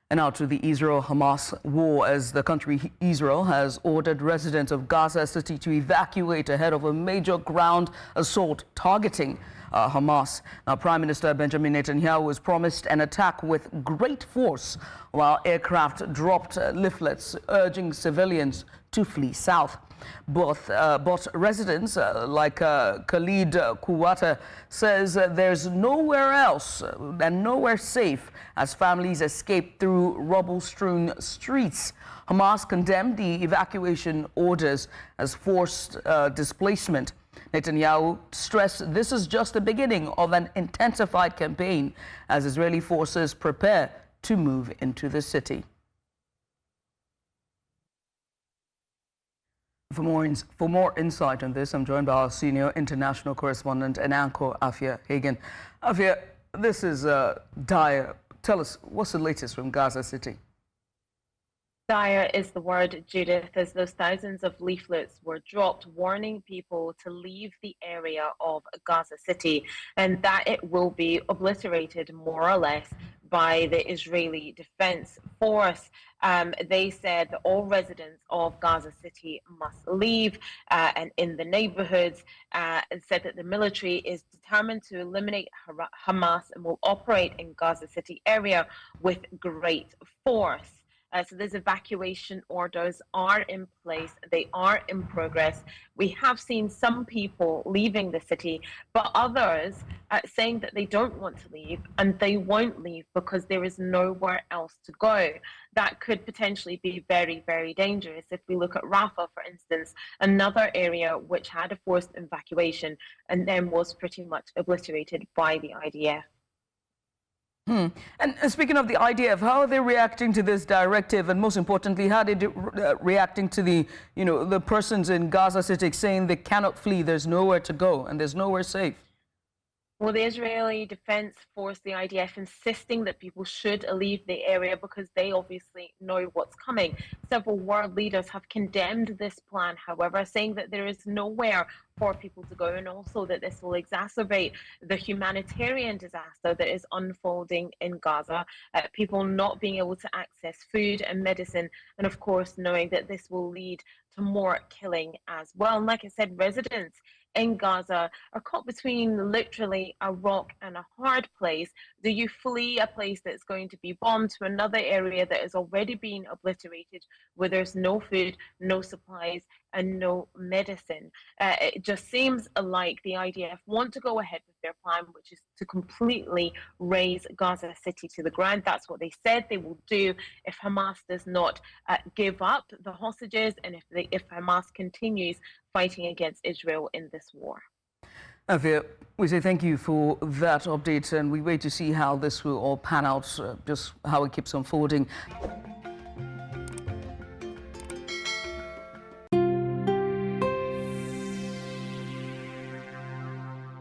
And now to the Israel-Hamas war, as the country Israel has ordered residents of Gaza City to evacuate ahead of a major ground assault targeting Hamas. Now, Prime Minister Benjamin Netanyahu was promised an attack with great force, while aircraft dropped leaflets urging civilians to flee south. But residents like Khalid Kuwata says there's nowhere else and nowhere safe as families escape through rubble-strewn streets. Hamas condemned the evacuation orders as forced displacement. Netanyahu stressed this is just the beginning of an intensified campaign as Israeli forces prepare to move into the city. For more insight on this, I'm joined by our senior international correspondent and anchor, Afua Hagan. Afua, this is dire. Tell us, what's the latest from Gaza City? Dire is the word, Judith, as those thousands of leaflets were dropped warning people to leave the area of Gaza City and that it will be obliterated more or less by the Israeli Defense Force. They said that all residents of Gaza City must leave and in the neighborhoods, and said that the military is determined to eliminate Hamas and will operate in Gaza City area with great force. So these evacuation orders are in place. They are in progress. We have seen some people leaving the city, but others saying that they don't want to leave and they won't leave because there is nowhere else to go. That could potentially be very, very dangerous. If we look at Rafah, for instance, another area which had a forced evacuation and then was pretty much obliterated by the IDF. And speaking of the IDF, how are they reacting to this directive? And most importantly, how are they reacting to the persons in Gaza City saying they cannot flee, there's nowhere to go, and there's nowhere safe? Well, the Israeli Defense Force, the IDF, insisting that people should leave the area because they obviously know what's coming. Several world leaders have condemned this plan, however, saying that there is nowhere for people to go and also that this will exacerbate the humanitarian disaster that is unfolding in Gaza, people not being able to access food and medicine, and of course knowing that this will lead to more killing as well. And like I said, residents in Gaza are caught between literally a rock and a hard place. Do you flee a place that's going to be bombed to another area that is already being obliterated, where there's no food, no supplies, and no medicine? It just seems like the IDF want to go ahead with their plan, which is to completely raze Gaza City to the ground. That's what they said they will do if Hamas does not give up the hostages and if Hamas continues fighting against Israel in this war. Afua, we say thank you for that update, and we wait to see how this will all pan out, just how it keeps unfolding.